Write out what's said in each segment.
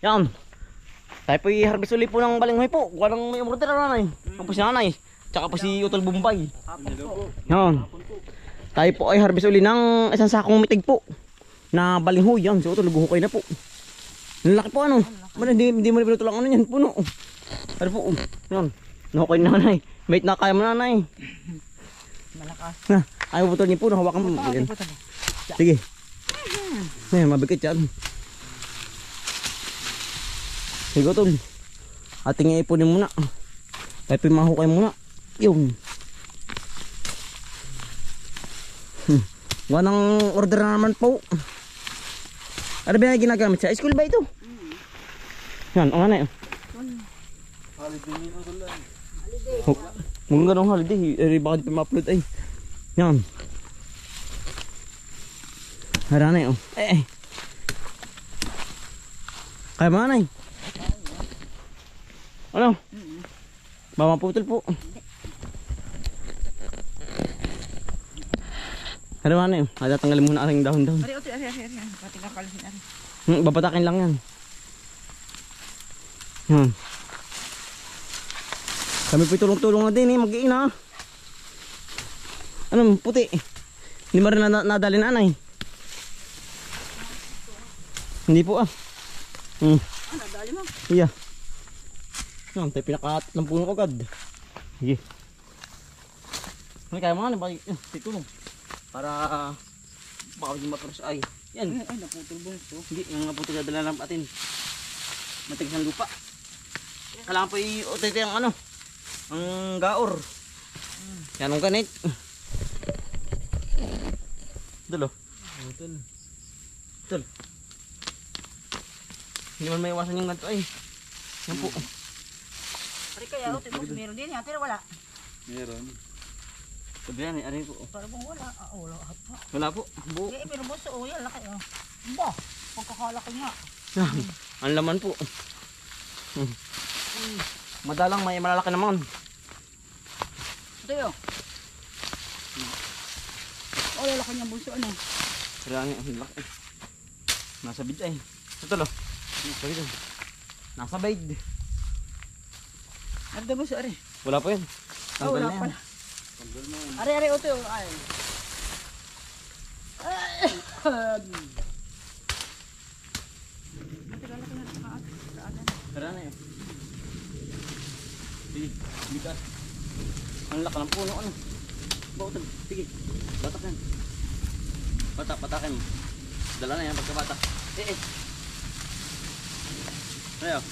Yan. Tayo po i-harvest ulit po ng balinghoy po. Walang may umorder na nanay. Ang po si nanay. Tsaka po si Utol Bombay. Yan. Tayo po ay harvest ulit ng isang sakong mitig po. Na balinghoy. Yan. Si Utol naguhukay na po. Nalaki po ano. Hindi mo na pinutulang ano yan. Puno. Ano po. Yan. Nahukay na nanay. Bait na kaya mo nanay. Malakas. Ayaw Utol niyo po. Nahawakan mo. Sige. Ayan, mabigat yan. Sige Utol. Ating ipunin muna. Tayo pimahukay muna. Yun. Wanang order na naman po. Ano ba yung ginagamit sa school ba ito? Yan, ang ano yun. Holiday nyo ko lang. Mung ganong holiday. Baka di pa ma-upload ay. Yan. Harana yun. Kaya mga nanay. Ano? Baka maputol po. Ano ba na yun? Tatanggalin muna aking dahon-dahon. Ari. Pati kakalasin ari. Babatakin lang yan. Yan. Kami po tulong-tulong na din mag-iina. Ano, puti. Hindi mo rin nadali na anay. Hindi po Nadali mo? Iya. Yan, tayo pinaka-3 puno agad. Sige. Ano kaya mga ba? Titulong. Para baka hindi maparos ay. Yan. Ay, naputol ba ito? Hindi, yung naputol na dala lang patin. Matigas ng lupa. Kailangan po i-utay ang ano. Ang gaor. Yan ang ganit. Dulo. Tul. Hindi man may iwasan yung ganito ay. Yan po. Ari kaya utoy mo meron din yan, pero wala. Meron. Sabi yan ano po. Para bang wala. Wala. Wala po. Buo. Eh, pero boss, yan laki oh. Ba, pagkakalaki nga. Yan. Ang laman po. Madalang may malalaki naman. Ito yun. Lalaki niyang bunso ano. Pero ang laki. Nasa bid ay. Ito lo. Nasa bid. Ano bunso ari? Wala po yan. Wala pa. Ari utoy. Ay. Tara na yun. Sige, bigat. Ang laki ng puno ano. Bautag, sige. Batak yan. Batakin mo. Dala na yan pagkabatak. Ayaw.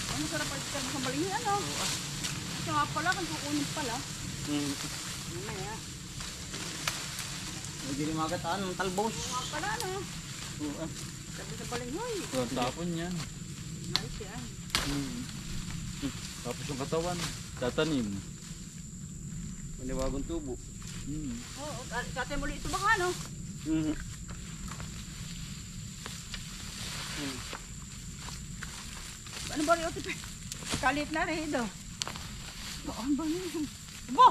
Ano sarap ay ka sa balingin ano? Kasi nga pala, kung kukunin pala. Mamaya. Hindi rin magataan ng talbos. Nga pala ano? Sabi sa balinghoy. Tapon yan. Nice yan. Tapos yung katawan, tatanim. Maniwagong tubo. Oo, kate muli ito baka ano? Ano ba rin ito? Kalit na rin ito. Ano ba yun? Ba!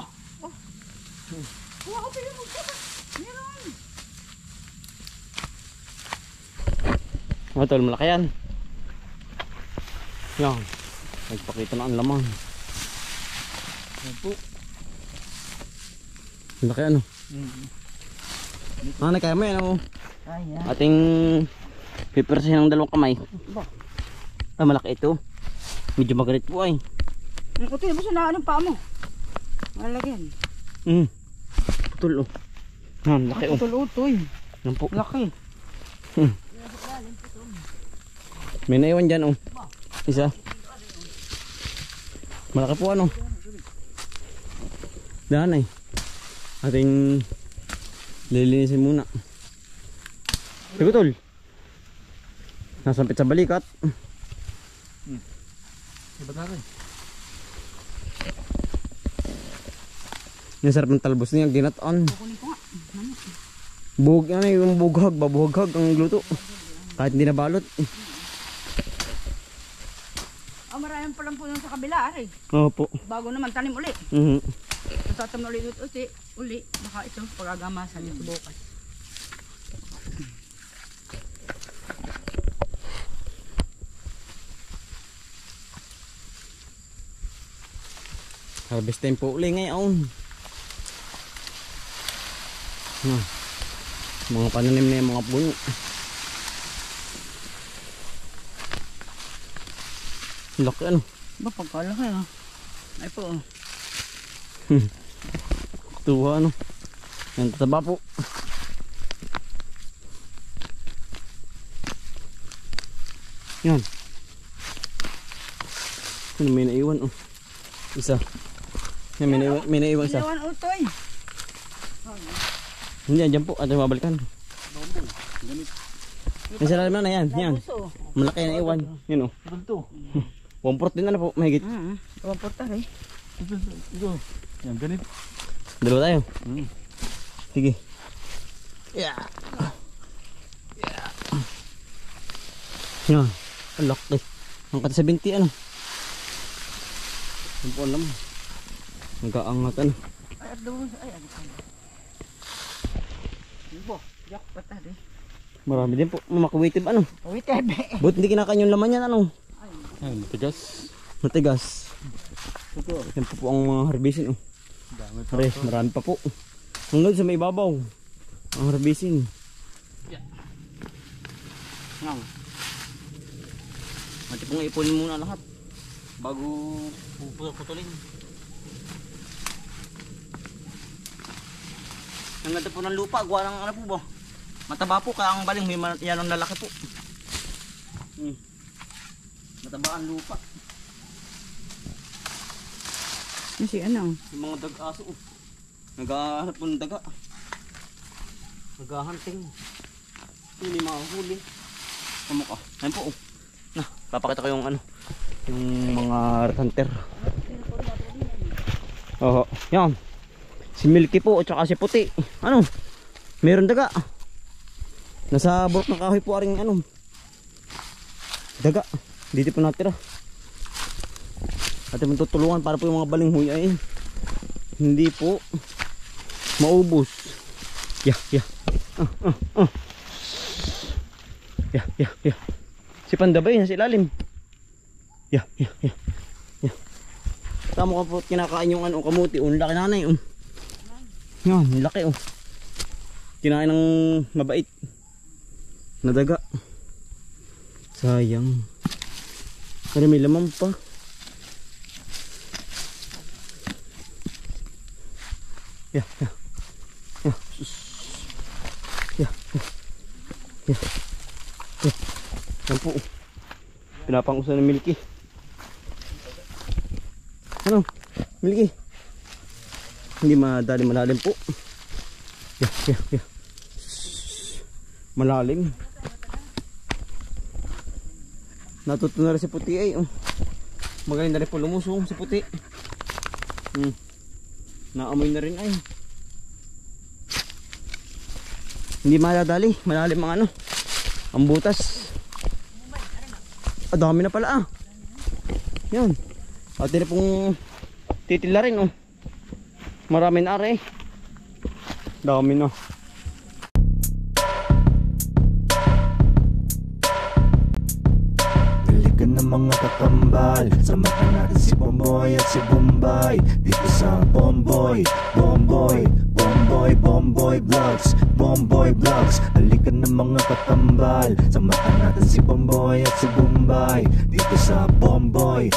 Kuha ko pili mo ito. Meron. Tol, malaki yan. Yan. Nagpakita na ang laman. Yan po. Malaki ano? Kaya mo yan ano? Ayan. Ating pipersahin ng 2 kamay. Malaki ito. Medyo magalit po ay. Ito mo sa anong paa mo. Malagyan. Putol oh. Yan, laki oh. Putol-utoy. Yan po. Laki. May naiwan dyan oh. Isa. Malaki po ano. Daan ay. Ating lilinisin muna. Sige tol. Nasampit sa balikat. Iba natin. Yung sarap ng talbos niya, ginataan. Kukunin ko nga. Buhog yan yung bughag, babuhag ang luto. Kahit hindi nabalot. Maraming palang puno sa kabila, ari. Opo. Bago naman tanim uli. Tatam na ulit uli. Baka ito, pagagamasan ito bukas. Harvest time po uli ngayon. Mga pananim na yung mga puno. Laki ano. Ba, pagkalaki ah. Ay po. Tuwa ano. Yan tataba po. Yan. Ano may naiwan oh. Isa. Yan may naiwan isa. Iwan utoy. Hindi yan dyan po. At mabalikan. Yan sa lalim na yan. Yan. Puso. Malaki na iwan. Yan oh. Ito. 1/4 din na po. Mahigit. Kapaporta eh. Ito. Yan, ganito. Dalawa tayo. Hmm. Sige. Yeah. Yan. Ang laki. Ang kata sa binti ano. Yan po alam. Nag-aangat ano. Ay, doon. Ay, ano ka. Bo, yak patari. Marami din po. Mamakuwitib ano. Uy, tebe. Buti hindi kinakain yung laman yan ano. Yan, matigas. Matigas. Ito. Yan po ang mga harbisin oh. Dami pa. Pare, marami pa po. Hanggang sa may ibabaw. Ang harbisin. Yan. Mati pong ipunin muna lahat. Bago puputulin. Ang ganda po ng lupa. Gawa ng ano po ba? Mataba po kaya ang baling. May yan ang lalaki po. Mataba ang lupa. Si ano? Yung mga dag-aso oh. Naghahanap po ng daga. Naghahunting. Hindi makahuli. Kamukha. Ayun po oh. Na, papakita ko yung ano. Yung mga rat hunter. Oo. Yan. Si Milky po at saka si Puti. Ano? Meron daga. Nasa burok ng kahoy po aring ano. Daga. Dito po natira. At yung tutulungan para po yung mga balinghoy ay hindi po maubos. Yeah. Yeah. Si Pandabay nasa ilalim. Yeah. Tama ka po kinakain yung ano kamuti. Ang laki nanay. Yan, laki oh. Kinain ng mabait na daga. Sayang. Pero may laman pa. Yeah. Yan po. Pinapangusan ng Milky. Ano? Milky. Hindi madali malalim po. Yeah. Malalim. Natuto na rin si Puti ay. Magaling na rin po lumusong si Puti. Naamoy na rin ay. Hindi madadali. Malalim ang ano. Ang butas. Dami na pala ah. Yan. At din pong titila rin oh. Marami na are. Dami na. Balikan ng mga kakambal. Samahan natin si Bomboy at si Bombay. Dito sa Bomboy Vlogs. Bomboy Vlogs. Balikan ng mga kakambal. Samahan natin si Bomboy at si Bombay. Dito sa Bomboy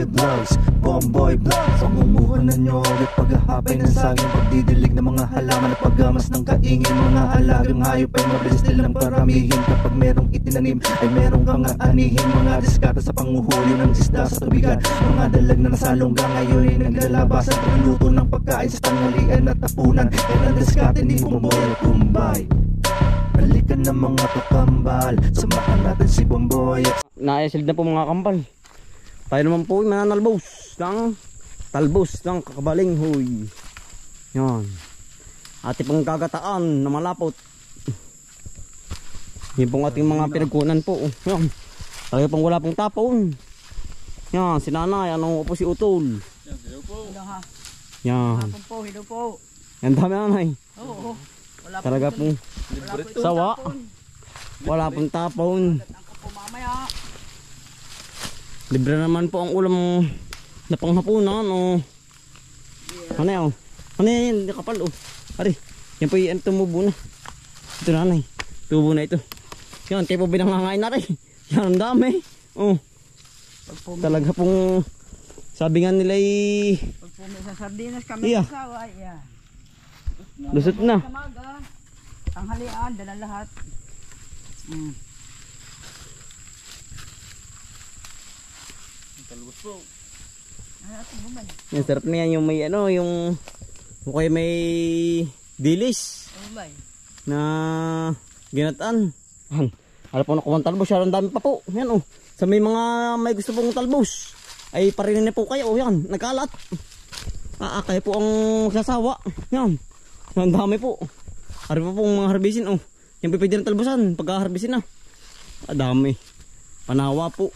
Vlogs. Bomboy Vlogs. Pangumuhanan nyo ulit paghahapay ng saging. Pagdidilig ng mga halaman at paggamas ng kaingin. Mga alagang hayop ay mabilis nilang paramihin. Kapag merong itinanim ay merong kang aanihin. Mga diskata sa panguhuli ng isda sa tubigan. Mga dalag na nasalongga ngayon ay naglalabasan. Pagluto ng pagkain sa tanghalian at tapunan. Yan ang diskate ni Bomboy at Bombay. Balikan ng mga kakambal. Samahan natin si Bomboy at Naisilid na po mga kambal. Tayo naman po mananalbos ng talbos ng kakabaling huy. Yan. Ati pong gagataan na malapot. Yan pong ating mga pinagkunan po. Yan. Talaga pong wala pong tapon. Yan. Si nanay. Ano po si Utol. Yan, sila po. Yan. Hilo po. Yan dami nanay. Oo. Wala Talaga pong Libre to. sawa. Wala pong tapon. Ang kapo mamaya. Libre naman po ang ulam napanghapunan o ano yan, ano yan, kapal o. Ari, yan po yung tumubo na. Ito nanay, tubo na ito. Yan, kayo po binangangain na rin. Yan, ang dami. Oh, talaga pong, sabi nga nila Pag pumi sa sardinas kami Iya. asawa, yan. lusot na. Kamaga, tanghalian, dala lahat. Talbos po. Yan, sarap na yan yung may ano, yung kaya may dilis Ubay. na ginataan. Yan, ano po nakuha ng talbos, yan ang dami pa po. Yan oh, sa may mga may gusto pong talbos, ay parinin na po kayo. Yan, nagkalat. Kayo po ang sasawa. Yan, ang dami po. Hari po pong mga harbisin oh. Yan po pwede ng talbusan pagka harbisin na. Dami. Panawa po.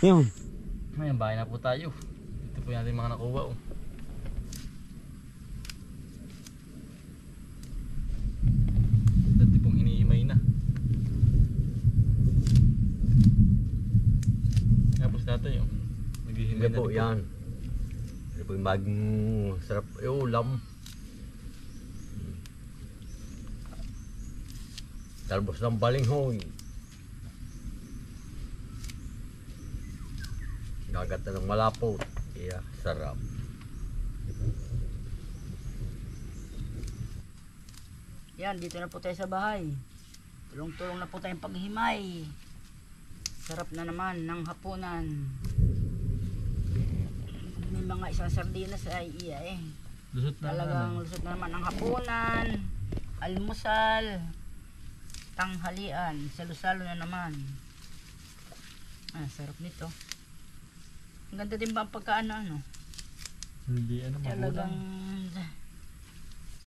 Yan. Ayan, bahay na po tayo. Ito po natin mga nakuha. Oh. Dati pong hinihimay na. Tapos natin yung naghihimay Hindi na po rin yan. Ano po yung maging sarap ulam. Talbos ng balinghoy. Gagat na ng malapot. Kaya sarap. Yan, dito na po tayo sa bahay. Tulong-tulong na po tayong paghimay. Sarap na naman ng hapunan. May mga isang sardinas ay iya eh. Lusot na Talagang lusot na naman ang hapunan. Almusal. Tanghalian. Salo-salo na naman. Sarap nito. Ang ganda din ba ang pagkaano ano? Hindi ano, Talagang